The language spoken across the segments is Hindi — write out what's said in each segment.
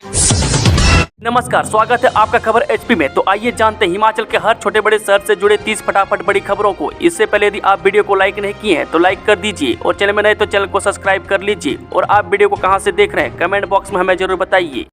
नमस्कार, स्वागत है आपका खबर एचपी में। तो आइए जानते हैं हिमाचल के हर छोटे बड़े शहर से जुड़े 30 फटाफट बड़ी खबरों को। इससे पहले यदि आप वीडियो को लाइक नहीं किए हैं तो लाइक कर दीजिए और चैनल में नए तो चैनल को सब्सक्राइब कर लीजिए। और आप वीडियो को कहां से देख रहे हैं कमेंट बॉक्स में हमें जरूर बताइए।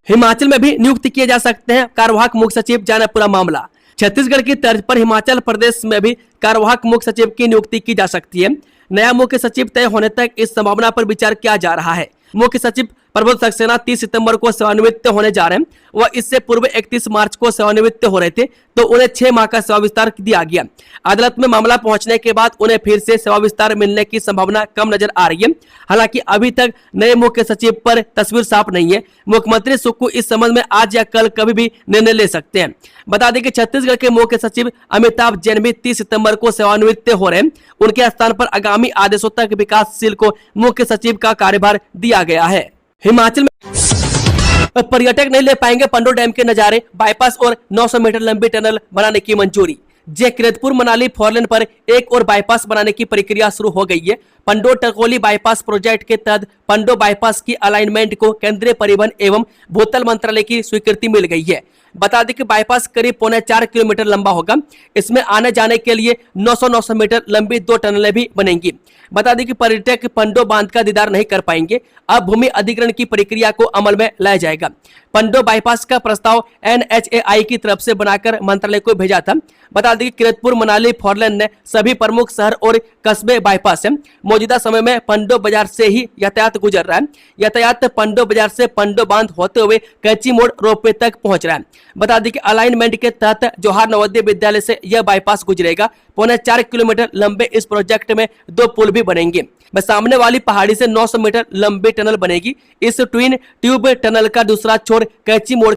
हिमाचल में भी नियुक्त किए जा सकते हैं कार्यवाहक मुख्य सचिव, जाना पूरा मामला। छत्तीसगढ़ की तर्ज पर हिमाचल प्रदेश में भी कार्यवाहक मुख्य सचिव की नियुक्ति की जा सकती है। नया मुख्य सचिव तय होने तक इस संभावना पर विचार किया जा रहा है। मुख्य सचिव प्रबोध सक्सेना 30 सितंबर को सेवानिवृत्त होने जा रहे हैं। वह इससे पूर्व 31 मार्च को सेवानिवृत्त हो रहे थे, तो उन्हें 6 माह का सेवा विस्तार दिया गया। अदालत में मामला पहुंचने के बाद उन्हें फिर से सेवा विस्तार मिलने की संभावना कम नजर आ रही है। हालांकि अभी तक नए मुख्य सचिव पर तस्वीर साफ नहीं है। मुख्यमंत्री सुक्खू इस संबंध में आज या कल कभी भी निर्णय ले सकते हैं। बता दें कि छत्तीसगढ़ के मुख्य सचिव अमिताभ जैन भी 30 सितंबर को सेवानिवृत्त हो रहे हैं। उनके स्थान पर आगामी आदेशों तक विकासशील को मुख्य सचिव का कार्यभार दिया गया है। हिमाचल में पर्यटक नहीं ले पाएंगे पंडो डैम के नजारे, बाईपास और 900 मीटर लंबी टनल बनाने की मंजूरी। किरतपुर मनाली फोरलेन पर एक और बाईपास बनाने की प्रक्रिया शुरू हो गई है। पंडो टकोली बाईपास प्रोजेक्ट के तहत पंडो बाईपास की अलाइनमेंट को केंद्रीय परिवहन एवं भूतल मंत्रालय की स्वीकृति मिल गई है। बता दें कि बाईपास करीब 4.25 किलोमीटर लंबा होगा। इसमें आने जाने के लिए 900 मीटर लंबी 2 टनलें भी बनेंगी। बता दें कि पर्यटक पंडो बांध का दीदार नहीं कर पाएंगे। अब भूमि अधिग्रहण की प्रक्रिया को अमल में लाया जाएगा। पंडो बाईपास का प्रस्ताव NHAI की तरफ से बनाकर मंत्रालय को भेजा था। बता दें कि किरतपुर मनाली फोरलेन ने सभी प्रमुख शहर और कस्बे बाईपास है। मौजूदा समय में पंडो बाजार से ही यातायात गुजर रहा है। यातायात पंडो बाजार से पंडो बांध होते हुए कैची मोड़ रोपवे तक पहुंच रहा है। बता दें कि अलाइनमेंट के तहत जौहर नवोदय विद्यालय से यह बाईपास गुजरेगा। 4.25 किलोमीटर लंबे इस प्रोजेक्ट में 2 पुल भी बनेंगे। सामने वाली पहाड़ी से 900 मीटर लंबी टनल बनेगी। इस ट्विन ट्यूब टनल का दूसरा छोर कैची मोड़।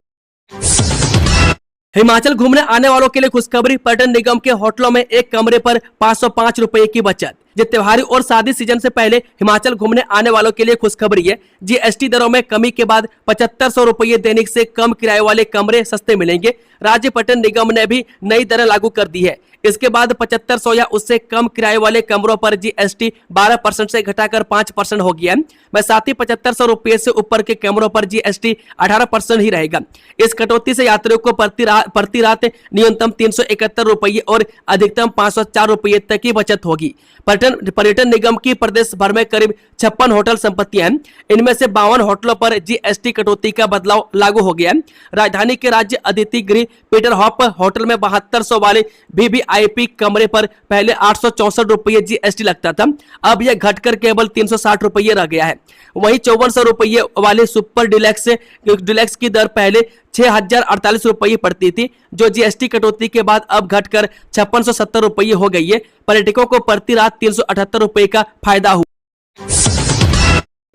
हिमाचल घूमने आने वालों के लिए खुशखबरी, पर्यटन निगम के होटलों में एक कमरे पर 505 रुपए की बचत। त्योहारी और शादी सीजन से पहले हिमाचल घूमने आने वालों के लिए खुशखबरी है। GST दरों में कमी के बाद 7500 रुपये दैनिक से कम किराए वाले कमरे सस्ते मिलेंगे। राज्य पर्यटन निगम ने भी नई दरें लागू कर दी है। इसके बाद 7500 या उससे कम किराए वाले कमरों पर GST 12% से घटाकर 5% हो गया है। साथ ही 7500 रुपये से ऊपर के कमरों पर GST 18% ही रहेगा। इस कटौती से यात्रियों को प्रति रात न्यूनतम 371 रुपये और अधिकतम 504 रुपये तक की बचत होगी। पर्यटन निगम की प्रदेश भर में करीब 56 होटल संपत्तियां हैं। इनमें से 52 होटलों पर GST कटौती का बदलाव लागू हो गया है। राजधानी के राज्य अतिथि गृह पीटर हॉप होटल में 7200 वाले VVIP कमरे पर पहले 864 रुपये GST लगता था। अब यह घटकर केवल 360 रुपये रह गया है। वहीं 5400 रुपये वाले सुपर डिलक्स की दर पहले 6048 रुपये पड़ती थी, जो GST कटौती के बाद अब घटकर 5670 रुपये हो गई है। पर्यटकों को प्रति रात 378 रुपये का फायदा हुआ।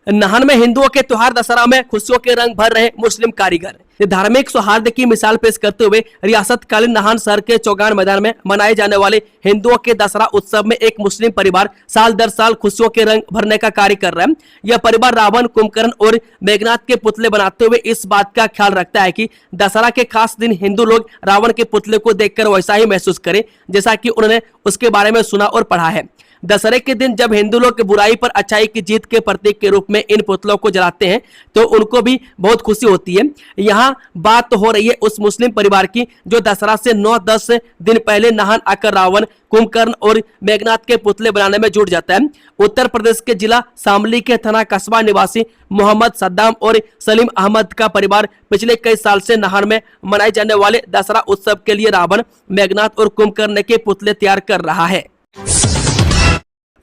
नाहन में हिंदुओं के त्योहार दशहरा में खुशियों के रंग भर रहे मुस्लिम कारीगर। धार्मिक सौहार्द की मिसाल पेश करते हुए रियासतकालीन नाहन शहर के चौगान मैदान में मनाए जाने वाले हिंदुओं के दशहरा उत्सव में एक मुस्लिम परिवार साल दर साल खुशियों के रंग भरने का कार्य कर रहा है। यह परिवार रावण, कुंभकर्ण और मेघनाथ के पुतले बनाते हुए इस बात का ख्याल रखता है कि दशहरा के खास दिन हिंदू लोग रावण के पुतले को देखकर वैसा ही महसूस करें जैसा कि उन्होंने उसके बारे में सुना और पढ़ा है। दशहरे के दिन जब हिंदू लोग बुराई पर अच्छाई की जीत के प्रतीक के रूप में इन पुतलों को जलाते हैं तो उनको भी बहुत खुशी होती है। यहाँ बात तो हो रही है उस मुस्लिम परिवार की जो दशहरा से 9-10 दिन पहले नाहन आकर रावण, कुंभकर्ण और मेघनाथ के पुतले बनाने में जुट जाता है। उत्तर प्रदेश के जिला शामली के थाना कस्बा निवासी मोहम्मद सद्दाम और सलीम अहमद का परिवार पिछले कई साल से नाहन में मनाए जाने वाले दशहरा उत्सव के लिए रावण, मेघनाथ और कुंभकर्ण के पुतले तैयार कर रहा है।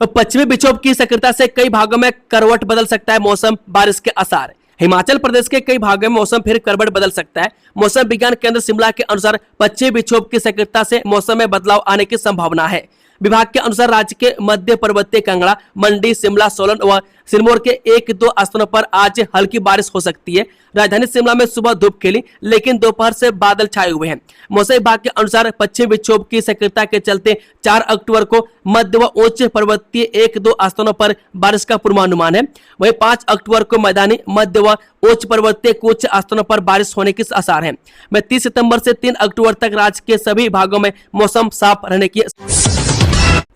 पश्चिमी विक्षोभ की सक्रियता से कई भागों में करवट बदल सकता है मौसम, बारिश के आसार। हिमाचल प्रदेश के कई भागों में मौसम फिर करवट बदल सकता है। मौसम विज्ञान केंद्र शिमला के अनुसार पश्चिमी विक्षोभ की सक्रियता से मौसम में बदलाव आने की संभावना है। विभाग के अनुसार राज्य के मध्य पर्वतीय कांगड़ा, मंडी, शिमला, सोलन व सिरमौर के 1-2 स्थानों पर आज हल्की बारिश हो सकती है। राजधानी शिमला में सुबह धूप खिली, लेकिन दोपहर से बादल छाए हुए हैं। मौसम विभाग के अनुसार पश्चिमी विक्षोभ की सक्रियता के चलते 4 अक्टूबर को मध्य व उच्च पर्वतीय 1-2 स्थानों पर बारिश का पूर्वानुमान है। वहीं 5 अक्टूबर को मैदानी, मध्य व उच्च पर्वतीय कुछ स्थानों पर बारिश होने के आसार है। 30 सितंबर से 3 अक्टूबर तक राज्य के सभी भागों में मौसम साफ रहने की।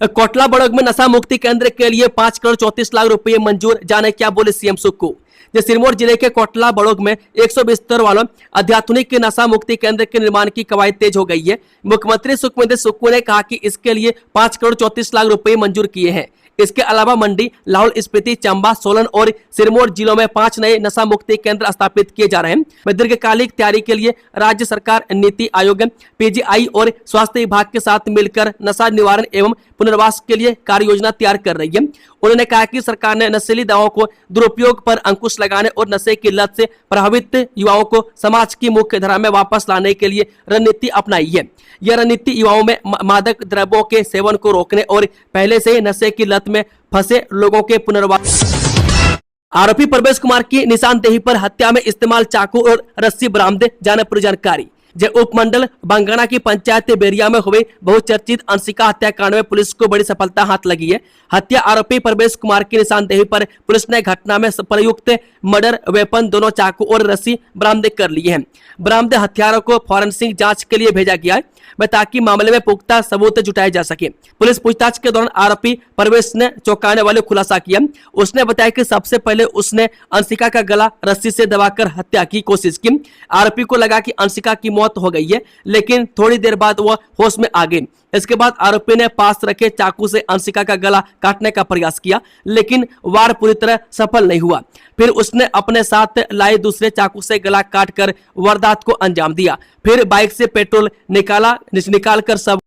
कोटला बड़ौग में नशा मुक्ति केंद्र के लिए 5 करोड़ 34 लाख रुपए मंजूर, जाने क्या बोले सीएम सुक्खू। जो सिरमौर जिले के कोटला बड़ोग में 100 बिस्तर वालों अत्याधुनिक नशा मुक्ति केंद्र के निर्माण की कवायद तेज हो गई है। मुख्यमंत्री सुखविंदर सुक्खू ने कहा कि इसके लिए 5 करोड़ 34 लाख रुपए मंजूर किए हैं। इसके अलावा मंडी, लाहौल स्पीति, चंबा, सोलन और सिरमौर जिलों में 5 नए नशा मुक्ति केंद्र स्थापित किए जा रहे हैं। दीर्घकालिक तैयारी के लिए राज्य सरकार नीति आयोग, पीजीआई और स्वास्थ्य विभाग के साथ मिलकर नशा निवारण एवं पुनर्वास के लिए कार्य योजना तैयार कर रही है। उन्होंने कहा कि सरकार ने नशीली दवाओं को दुरुपयोग पर अंकुश लगाने और नशे की लत से प्रभावित युवाओं को समाज की मुख्य धारा में वापस लाने के लिए रणनीति अपनाई है। यह रणनीति युवाओं में मादक द्रव्यों के सेवन को रोकने और पहले से नशे की लत में फंसे लोगों के पुनर्वास। आरोपी प्रवेश कुमार की निशानदेही पर हत्या में इस्तेमाल चाकू और रस्सी बरामद, जानपुर जानकारी। जय उपमंडल बंगाना की पंचायत बेरिया में हुए बहुचर्चित अंशिका हत्याकांड में पुलिस को बड़ी सफलता हाथ लगी है। हत्या आरोपी प्रवेश कुमार की निशानदेही पर पुलिस ने घटना में प्रयुक्त मर्डर वेपन, दोनों चाकू और रस्सी बरामद कर लिए हैं। बरामद हथियारों को फॉरेंसिक जांच के लिए भेजा गया है ताकि मामले में पुख्ता सबूत जुटाए जा सके। पुलिस पूछताछ के दौरान आरोपी प्रवेश ने चौंकाने वाले खुलासा किया। उसने बताया कि सबसे पहले उसने अंशिका का गला रस्सी से दबाकर हत्या की कोशिश की। आरोपी को लगा कि अंशिका की मौत हो गई है, लेकिन थोड़ी देर बाद वह होश में आ गई। इसके बाद आरोपी ने पास रखे चाकू से अंशिका का गला काटने का प्रयास किया, लेकिन वार पूरी तरह सफल नहीं हुआ। फिर उसने अपने साथ लाए दूसरे चाकू से गला काटकर वारदात को अंजाम दिया। फिर बाइक से पेट्रोल निकालकर सब।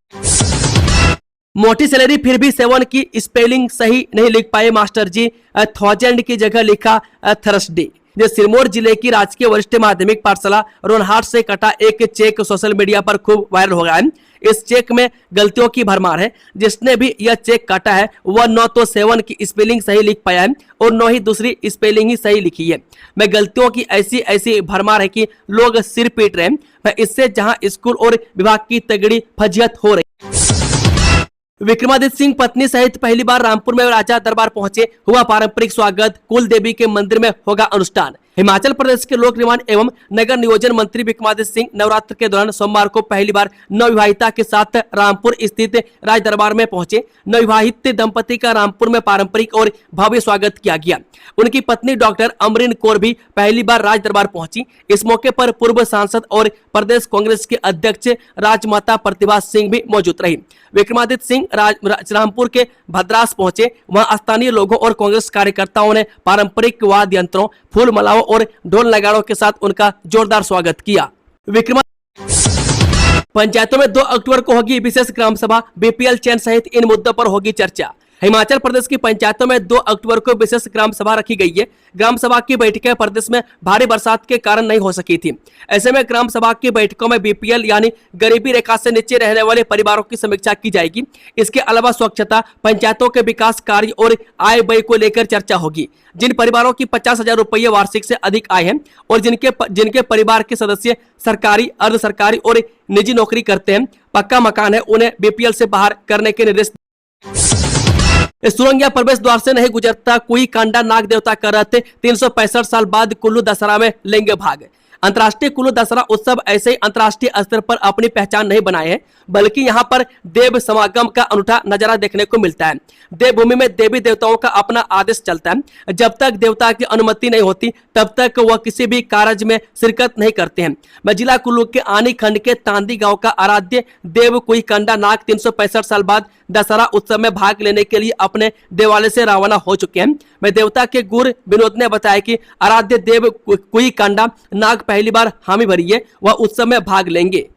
मोटी सैलरी फिर भी सेवन की स्पेलिंग सही नहीं लिख पाए मास्टर जी, 1000 की जगह लिखा थर्सडे। जो सिरमौर जिले की राजकीय वरिष्ठ माध्यमिक पाठशाला रोनहाट से कटा एक चेक सोशल मीडिया पर खूब वायरल हो गया है। इस चेक में गलतियों की भरमार है। जिसने भी यह चेक काटा है वह न तो 7 की स्पेलिंग सही लिख पाया है और न ही दूसरी स्पेलिंग ही सही लिखी है। मैं गलतियों की ऐसी भरमार है कि लोग सिर पीट रहे हैं। इससे जहां स्कूल और विभाग की तगड़ी फजियत हो रही। विक्रमादित्य सिंह पत्नी सहित पहली बार रामपुर में राजा दरबार पहुंचे, हुआ पारंपरिक स्वागत। कुल देवी के मंदिर में होगा अनुष्ठान। हिमाचल प्रदेश के लोक निर्माण एवं नगर नियोजन मंत्री विक्रमादित्य सिंह नवरात्र के दौरान सोमवार को पहली बार नवविवाहिता के साथ रामपुर स्थित राज दरबार में पहुंचे। नवविवाहित दंपति का रामपुर में पारंपरिक और भव्य स्वागत किया गया। उनकी पत्नी डॉक्टर अमरीन कौर भी पहली बार राज दरबार पहुंची। इस मौके पर पूर्व सांसद और प्रदेश कांग्रेस के अध्यक्ष राजमाता प्रतिभा सिंह भी मौजूद रही। विक्रमादित्य सिंह रामपुर के भद्रास पहुंचे। वहां स्थानीय लोगों और कांग्रेस कार्यकर्ताओं ने पारंपरिक वाद्य यंत्रों, फूल मालाओं और ढोल नगाड़ों के साथ उनका जोरदार स्वागत किया। पंचायतों में 2 अक्टूबर को होगी विशेष ग्राम सभा, बीपीएल चयन सहित इन मुद्दों पर होगी चर्चा। हिमाचल प्रदेश की पंचायतों में 2 अक्टूबर को विशेष ग्राम सभा रखी गई है। ग्राम सभा की बैठकें प्रदेश में भारी बरसात के कारण नहीं हो सकी थी। ऐसे में ग्राम सभा की बैठकों में बीपीएल यानी गरीबी रेखा से नीचे रहने वाले परिवारों की समीक्षा की जाएगी। इसके अलावा स्वच्छता, पंचायतों के विकास कार्य और आय व्यय को लेकर चर्चा होगी। जिन परिवारों की 50,000 रुपये वार्षिक से अधिक आय है और जिनके परिवार के सदस्य सरकारी, अर्ध सरकारी और निजी नौकरी करते हैं, पक्का मकान है, उन्हें बीपीएल से बाहर करने के निर्देश। सुरंग या प्रवेश द्वार से नहीं गुजरता कोई कांडा, नाग देवता का रथ 365 साल बाद कुल्लू दशहरा में लेंगे भाग। अंतर्राष्ट्रीय कुल्लू दशहरा उत्सव ऐसे ही अंतर्राष्ट्रीय स्तर पर अपनी पहचान नहीं बनाए हैं, बल्कि यहाँ पर देव समागम का अनूठा नजारा देखने को मिलता है। देवभूमि में देवी देवताओं का अपना आदेश चलता है। जब तक देवता की अनुमति नहीं होती तब तक वह किसी भी कार्य में शिरकत नहीं करते हैं। मैं जिला कुल्लू के आनी खंड के तांदी गांव का आराध्य देव कोई कंडा नाग 365 साल बाद दशहरा उत्सव में भाग लेने के लिए अपने देवालय से रवाना हो चुके हैं। मैं देवता के गुरु विनोद ने बताया कि आराध्य देव कोई कंडा नाग पहली बार हामी भरी है, वह उत्सव में भाग लेंगे।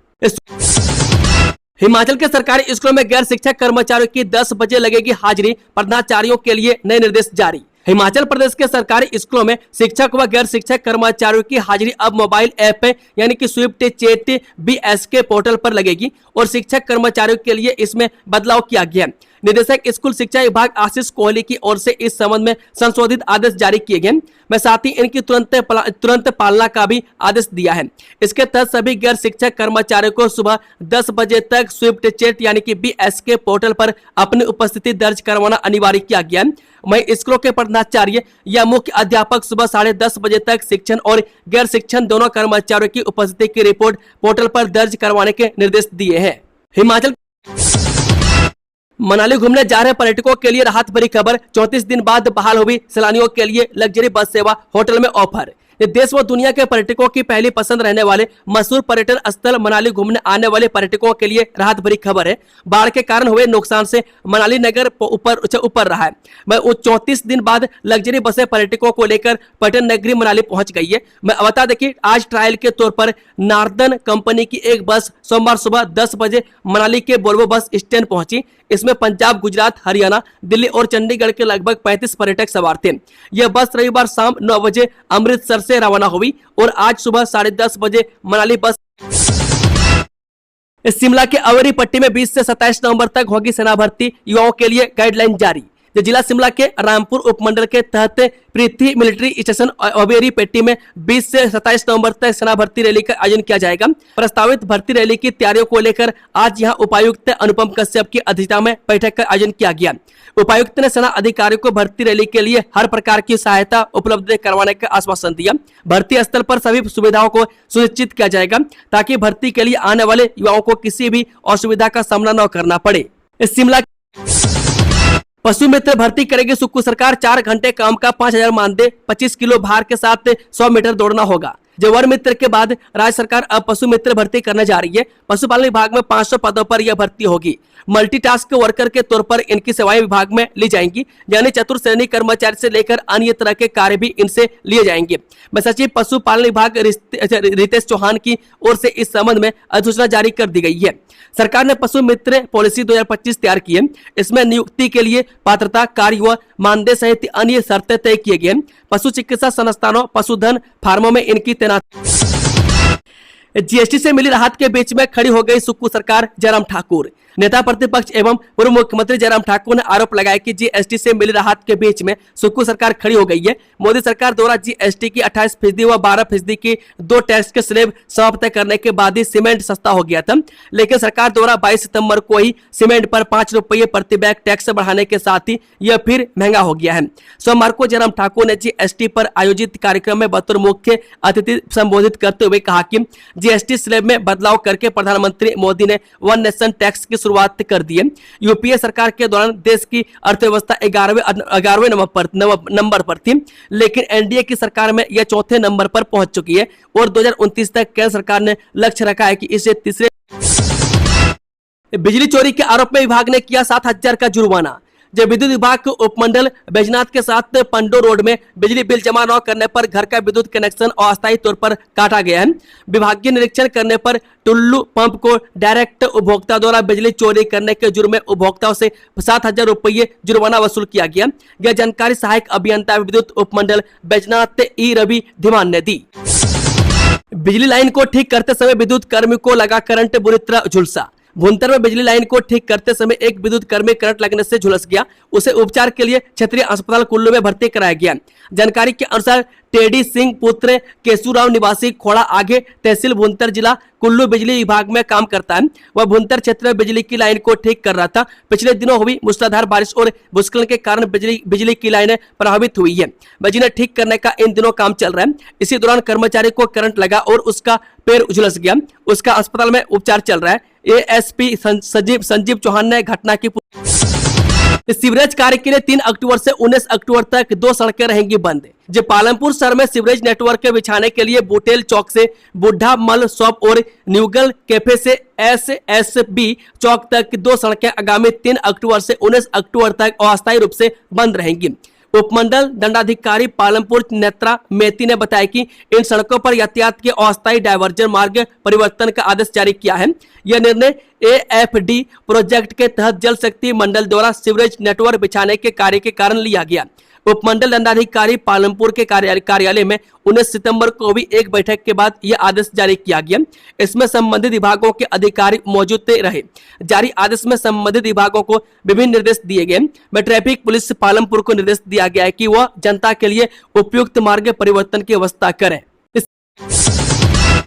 हिमाचल के सरकारी स्कूलों में गैर शिक्षक कर्मचारियों की 10 बजे लगेगी हाजिरी, प्रधानाचार्यों के लिए नए निर्देश जारी। हिमाचल प्रदेश के सरकारी स्कूलों में शिक्षक व गैर शिक्षक कर्मचारियों की हाजिरी अब मोबाइल ऐप यानी कि स्विफ्ट चैट BSK पोर्टल पर लगेगी और शिक्षक कर्मचारियों के लिए इसमें बदलाव किया गया। निदेशक स्कूल शिक्षा विभाग आशीष कोहली की ओर से इस संबंध में संशोधित आदेश जारी किए गए। मैं साथ ही इनकी तुरंत पालना का भी आदेश दिया है। इसके तहत सभी गैर शिक्षक कर्मचारियों को सुबह 10 बजे तक स्विफ्ट चैट यानी कि BSK पोर्टल पर अपनी उपस्थिति दर्ज करवाना अनिवार्य किया गया है। वहीं स्कूलों के प्रधानाचार्य या मुख्य अध्यापक सुबह 10:30 बजे तक शिक्षण और गैर शिक्षण दोनों कर्मचारियों की उपस्थिति की रिपोर्ट पोर्टल पर दर्ज करवाने के निर्देश दिए हैं। मनाली घूमने जा रहे पर्यटकों के लिए राहत भरी खबर। 34 दिन बाद बहाल हुई सैलानियों के लिए लग्जरी बस सेवा, होटल में ऑफर। ये देश व दुनिया के पर्यटकों की पहली पसंद रहने वाले मशहूर पर्यटन स्थल मनाली घूमने आने वाले पर्यटकों के लिए राहत भरी खबर है। बाढ़ के कारण हुए नुकसान से मनाली नगर ऊपर रहा है। 34 दिन बाद लग्जरी बसें पर्यटकों को लेकर पर्यटन नगरी मनाली पहुंच गई है। मैं बता दें कि आज ट्रायल के तौर पर नार्दर्न कंपनी की एक बस सोमवार सुबह 10 बजे मनाली के वोल्वो बस स्टैंड पहुंची। इसमें पंजाब, गुजरात, हरियाणा, दिल्ली और चंडीगढ़ के लगभग 35 पर्यटक सवार थे। यह बस रविवार शाम 9 बजे अमृतसर से रवाना हुई और आज सुबह 10:30 बजे मनाली बस। शिमला के अवेरी पट्टी में 20 से 27 नवंबर तक होगी सेना भर्ती, युवाओं के लिए गाइडलाइन जारी। जिला शिमला के रामपुर उपमंडल के तहत पृथ्वी मिलिट्री स्टेशन अवेरी पेट्टी में 20 से 27 नवंबर तक सेना भर्ती रैली का आयोजन किया जाएगा। प्रस्तावित भर्ती रैली की तैयारियों को लेकर आज यहां उपायुक्त अनुपम कश्यप की अध्यक्षता में बैठक का आयोजन किया गया। उपायुक्त ने सेना अधिकारियों को भर्ती रैली के लिए हर प्रकार की सहायता उपलब्ध करवाने का आश्वासन दिया। भर्ती स्थल पर सभी सुविधाओं को सुनिश्चित किया जाएगा ताकि भर्ती के लिए आने वाले युवाओं को किसी भी असुविधा का सामना न करना पड़े। शिमला पशु मित्र भर्ती करेगी सुक्खू सरकार। 4 घंटे काम का 5,000 मानदेय, 25 किलो भार के साथ 100 मीटर दौड़ना होगा। वन मित्र के बाद राज्य सरकार अब पशु मित्र भर्ती करने जा रही है। पशुपालन विभाग में 500 पदों पर यह भर्ती होगी। मल्टीटास्क वर्कर के तौर पर इनकी सेवाएं विभाग में ली जाएंगी, यानी चतुर श्रेणी कर्मचारी से लेकर अन्य तरह के कार्य भी इनसे लिए जाएंगे। सचिव पशुपालन विभाग रितेश चौहान की ओर से इस संबंध में अधिसूचना जारी कर दी गई है। सरकार ने पशु मित्र पॉलिसी 2025 तैयार की है। इसमें नियुक्ति के लिए पात्रता, कार्य व मानदेय सहित अन्य शर्तें तय किए गए। पशु चिकित्सा संस्थानों, पशुधन फार्मों में इनकी तैनाती। जीएसटी से मिली राहत के बीच में खड़ी हो गई सुक्खू सरकार। जयराम ठाकुर नेता प्रतिपक्ष एवं पूर्व मुख्यमंत्री जयराम ठाकुर ने आरोप लगाया कि जीएसटी से मिली राहत के बीच में सुक्खू सरकार खड़ी हो गई है। मोदी सरकार द्वारा जीएसटी की 28% व 12% की 2 टैक्स के स्लैब समाप्त करने के बाद ही सीमेंट सस्ता हो गया था, लेकिन सरकार द्वारा 22 सितंबर को ही सीमेंट पर 5 रुपये प्रति बैग टैक्स बढ़ाने के साथ ही यह फिर महंगा हो गया है। सोमवार को जयराम ठाकुर ने जीएसटी पर आयोजित कार्यक्रम में बतौर मुख्य अतिथि संबोधित करते हुए कहा कि जीएसटी स्लैब में बदलाव करके प्रधानमंत्री मोदी ने वन नेशन टैक्स की शुरुआत कर दी है। यूपीए सरकार के दौरान देश की अर्थव्यवस्था 11वें नंबर पर थी, लेकिन एनडीए की सरकार में यह 4थे नंबर पर पहुंच चुकी है और 2029 तक केंद्र सरकार ने लक्ष्य रखा है कि इसे तीसरे। बिजली चोरी के आरोप में विभाग ने किया 7,000 का जुर्माना। जब विद्युत विभाग के उपमंडल बैजनाथ के साथ पंडो रोड में बिजली बिल जमा न करने पर घर का विद्युत कनेक्शन अस्थायी तौर पर काटा गया है। विभागीय निरीक्षण करने पर टुल्लू पंप को डायरेक्ट उपभोक्ता द्वारा बिजली चोरी करने के जुर्म में उपभोक्ताओं से 7,000 रुपये जुर्माना वसूल किया गया। यह जानकारी सहायक अभियंता विद्युत उपमंडल बैजनाथ ई रवि धीमान ने दी। बिजली लाइन को ठीक करते समय विद्युत कर्मी को लगा करंट, बुरी तरह झुलसा। भुंतर में बिजली लाइन को ठीक करते समय एक विद्युत कर्मी करंट लगने से झुलस गया। उसे उपचार के लिए क्षेत्रीय अस्पताल कुल्लू में भर्ती कराया गया। जानकारी के अनुसार टेडी सिंह पुत्र केशुराव निवासी खोड़ा आगे तहसील भुंतर जिला कुल्लू बिजली विभाग में काम करता है। वह भुंतर क्षेत्र में बिजली की लाइन को ठीक कर रहा था। पिछले दिनों हुई मूसलाधार बारिश और भूस्खलन के कारण बिजली की लाइनें प्रभावित हुई है। बिजली ठीक करने का इन दिनों काम चल रहा है। इसी दौरान कर्मचारी को करंट लगा और उसका पैर झुलस गया। उसका अस्पताल में उपचार चल रहा है। एएसपी संजीव चौहान ने घटना की सीवरेज कार्य के लिए 3 अक्टूबर से 19 अक्टूबर तक 2 सड़कें रहेंगी बंद। जब पालमपुर शहर में सीवरेज नेटवर्क बिछाने के लिए बुटेल चौक से बुढ़ा मल शॉप और न्यूगल कैफे से एसएसबी चौक तक 2 सड़कें आगामी 3 अक्टूबर से 19 अक्टूबर तक अस्थायी रूप से बंद रहेंगी। उपमंडल दंडाधिकारी पालमपुर नेत्रा मेती ने बताया कि इन सड़कों पर यातायात के अस्थायी डायवर्जन मार्ग परिवर्तन का आदेश जारी किया है। यह निर्णय एएफडी प्रोजेक्ट के तहत जल शक्ति मंडल द्वारा सीवरेज नेटवर्क बिछाने के कार्य के कारण लिया गया। उपमंडल दंडाधिकारी पालमपुर के कार्यालय में 19 सितंबर को भी एक बैठक के बाद यह आदेश जारी किया गया। इसमें संबंधित विभागों के अधिकारी मौजूद रहे। जारी आदेश में संबंधित विभागों को विभिन्न निर्देश दिए गए। में ट्रैफिक पुलिस पालमपुर को निर्देश दिया गया है कि वह जनता के लिए उपयुक्त मार्ग परिवर्तन की व्यवस्था करे।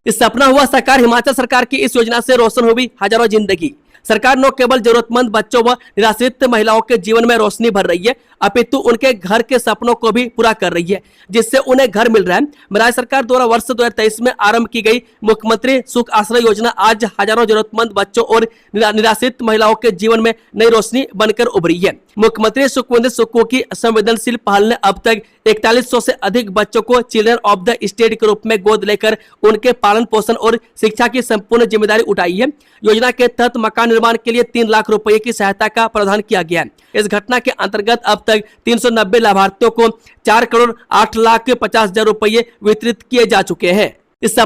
इस सपना हुआ साकार। हिमाचल सरकार की इस योजना से रोशन हुई हजारों जिंदगी। सरकार न केवल जरूरतमंद बच्चों व निराश्रित महिलाओं के जीवन में रोशनी भर रही है, अपितु उनके घर के सपनों को भी पूरा कर रही है, जिससे उन्हें घर मिल रहा है। राज्य सरकार द्वारा वर्ष 2023 में आरंभ की गई मुख्यमंत्री सुख आश्रय योजना आज हजारों जरूरतमंद बच्चों और निराश्रित महिलाओं के जीवन में नई रोशनी बनकर उभरी है। मुख्यमंत्री सुखविंदर सुक्खू की संवेदनशील पहल ने अब तक 4100 से अधिक बच्चों को चिल्ड्रन ऑफ द स्टेट के रूप में गोद लेकर उनके पालन पोषण और शिक्षा की संपूर्ण जिम्मेदारी उठाई है। योजना के तहत मकान निर्माण के लिए 3 लाख रुपए की सहायता का प्रावधान किया गया है। इस घटना के अंतर्गत अब तक 390 लाभार्थियों को 4,08,50,000 रुपए वितरित किए जा चुके हैं। इस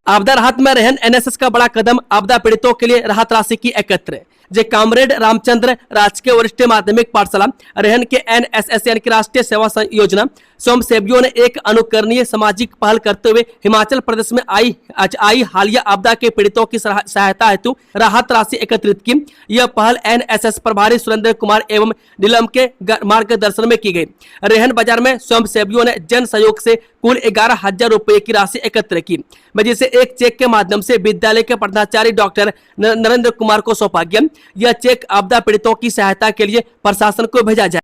आपदा राहत में रहन एनएसएस का बड़ा कदम, आपदा पीड़ितों के लिए राहत राशि की एकत्र। जे कामरेड रामचंद्र राजकीय वरिष्ठ माध्यमिक पाठशाला रहन के एनएसएस यानी कि राष्ट्रीय सेवा योजना स्वयंसेवियों ने एक अनुकरणीय सामाजिक पहल करते हुए हिमाचल प्रदेश में आई हालिया आपदा के पीड़ितों की सहायता हेतु राहत राशि एकत्रित की। यह पहल एनएसएस प्रभारी सुरेंद्र कुमार एवं नीलम के मार्गदर्शन में की गई। रेहन बाजार में स्वयंसेवियों ने जन सहयोग से कुल 11,000 रुपए की राशि एकत्र की, जिसे एक चेक के माध्यम से विद्यालय के प्रधानाचार्य डॉक्टर नरेंद्र कुमार को सौंपा गया। यह चेक आपदा पीड़ितों की सहायता के लिए प्रशासन को भेजा जाए।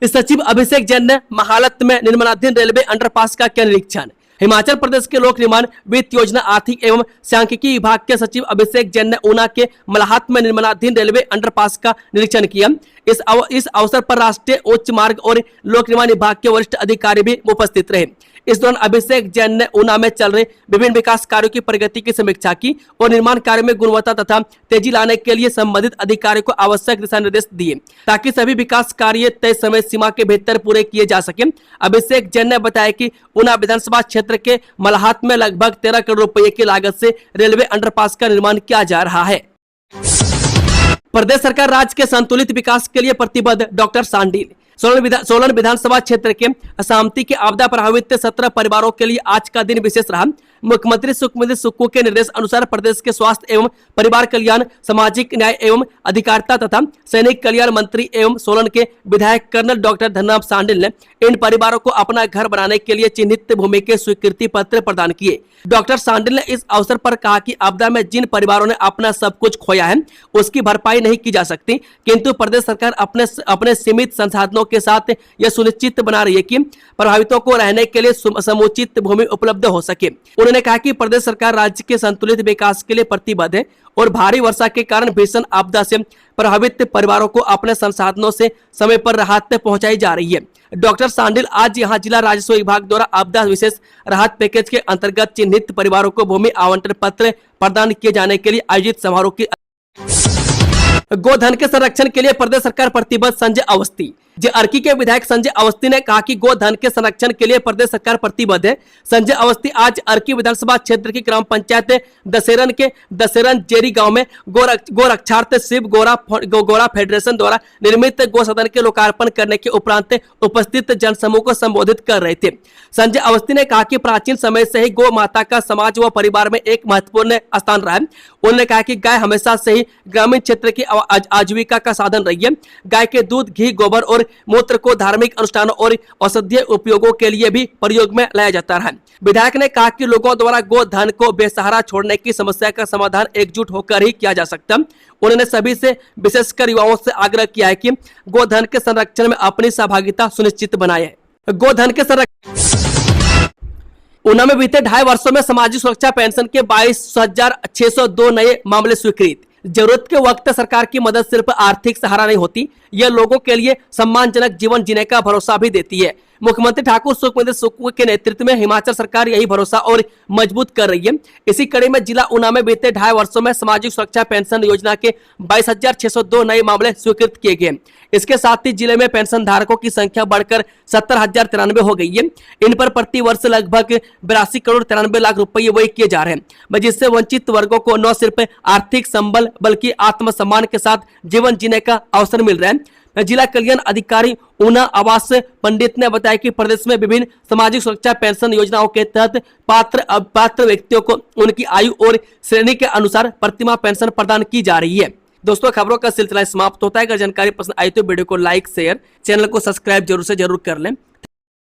सचिव अभिषेक जैन ने महालत में निर्माणाधीन रेलवे अंडरपास का किया निरीक्षण। हिमाचल प्रदेश के लोक निर्माण, वित्त योजना, आर्थिक एवं सांख्यिकी विभाग के सचिव अभिषेक जैन ने ऊना के मलाहत में निर्माणाधीन रेलवे अंडरपास का निरीक्षण किया। इस अवसर पर राष्ट्रीय उच्च मार्ग और लोक निर्माण विभाग के वरिष्ठ अधिकारी भी उपस्थित रहे। इस दौरान अभिषेक जैन ने ऊना में चल रहे विभिन्न विकास कार्यों की प्रगति की समीक्षा की और निर्माण कार्य में गुणवत्ता तथा तेजी लाने के लिए संबंधित अधिकारियों को आवश्यक दिशा निर्देश दिए, ताकि सभी विकास कार्य तय समय सीमा के भीतर पूरे किए जा सके। अभिषेक जैन ने बताया कि ऊना विधानसभा क्षेत्र के मलाहत में लगभग 13 करोड़ रुपए की लागत से रेलवे अंडरपास का निर्माण किया जा रहा है। प्रदेश सरकार राज्य के संतुलित विकास के लिए प्रतिबद्ध, डॉक्टर सांडिल। सोलन विधानसभा क्षेत्र के असामती के आपदा प्रभावित 17 परिवारों के लिए आज का दिन विशेष रहा। मुख्यमंत्री सुखविंदर सुक्खू के निर्देश अनुसार प्रदेश के स्वास्थ्य एवं परिवार कल्याण, सामाजिक न्याय एवं अधिकारिता तथा सैनिक कल्याण मंत्री एवं सोलन के विधायक कर्नल डॉक्टर धनराम सांडिल ने इन परिवारों को अपना घर बनाने के लिए चिन्हित भूमि के स्वीकृति पत्र प्रदान किए। डॉक्टर सांडिल ने इस अवसर पर कहा कि आपदा में जिन परिवारों ने अपना सब कुछ खोया है उसकी भरपाई नहीं की जा सकती, किंतु प्रदेश सरकार अपने सीमित संसाधनों के साथ यह सुनिश्चित बना रही है कि प्रभावितों को रहने के लिए समुचित भूमि उपलब्ध हो सके। उन्होंने कहा कि प्रदेश सरकार राज्य के संतुलित विकास के लिए प्रतिबद्ध है और भारी वर्षा के कारण भीषण आपदा से प्रभावित परिवारों को अपने संसाधनों से समय पर राहत पहुंचाई जा रही है। डॉक्टर सांडिल आज यहां जिला राजस्व विभाग द्वारा आपदा विशेष राहत पैकेज के अंतर्गत चिन्हित परिवारों को भूमि आवंटन पत्र प्रदान किए जाने के लिए आयोजित समारोह की गोधन के संरक्षण के लिए प्रदेश सरकार प्रतिबद्ध, संजय अवस्थी। अर्की के विधायक संजय अवस्थी ने कहा कि गोधन के संरक्षण के लिए प्रदेश सरकार प्रतिबद्ध है। संजय अवस्थी आज अर्की विधानसभा क्षेत्र की ग्राम पंचायत दशहरन के दशहरन जेरी गांव में गोरक्षार्थ शिव गोरा फेडरेशन द्वारा निर्मित गो सदन के लोकार्पण करने के उपरांत उपस्थित जनसमूह को संबोधित कर रहे थे। संजय अवस्थी ने कहा कि प्राचीन समय से ही गौ माता का समाज व परिवार में एक महत्वपूर्ण स्थान रहा है। उन्होंने कहा कि गाय हमेशा से ही ग्रामीण क्षेत्र की आजीविका का साधन रही है। गाय के दूध, घी, गोबर और मूत्र को धार्मिक अनुष्ठानों और औषधीय उपयोगों के लिए भी प्रयोग में लाया जाता है। विधायक ने कहा कि लोगों द्वारा गोधन को बेसहारा छोड़ने की समस्या का समाधान एकजुट होकर ही किया जा सकता है। उन्होंने सभी से, विशेषकर युवाओं से आग्रह किया है कि गोधन के संरक्षण में अपनी सहभागिता सुनिश्चित बनाए। गोधन के संरक्षण ऊना में बीते 2.5 वर्षों में सामाजिक सुरक्षा पेंशन के 22,602 नए मामले स्वीकृत। जरूरत के वक्त सरकार की मदद सिर्फ आर्थिक सहारा नहीं होती, यह लोगों के लिए सम्मानजनक जीवन जीने का भरोसा भी देती है। मुख्यमंत्री ठाकुर सुखविंदर सुक्खू के नेतृत्व में हिमाचल सरकार यही भरोसा और मजबूत कर रही है। इसी कड़ी में जिला ऊना में बीते 2.5 वर्षों में सामाजिक सुरक्षा पेंशन योजना के 22,602 नए मामले स्वीकृत किए गए। इसके साथ ही जिले में पेंशन धारकों की संख्या बढ़कर 70,093 हो गई है। इन पर प्रति वर्ष लगभग 82 करोड़ 93 लाख रुपए व्यय किए जा रहे हैं, जिससे वंचित वर्गों को न सिर्फ आर्थिक संबल बल्कि आत्मसम्मान के साथ जीवन जीने का अवसर मिल रहा है। जिला कल्याण अधिकारी ऊना आवास पंडित ने बताया कि प्रदेश में विभिन्न सामाजिक सुरक्षा पेंशन योजनाओं के तहत पात्र व्यक्तियों को उनकी आयु और श्रेणी के अनुसार प्रतिमाह पेंशन प्रदान की जा रही है। दोस्तों, खबरों का सिलसिला समाप्त होता है। अगर जानकारी पसंद आई तो वीडियो को लाइक, शेयर, चैनल को सब्सक्राइब जरूर कर लें।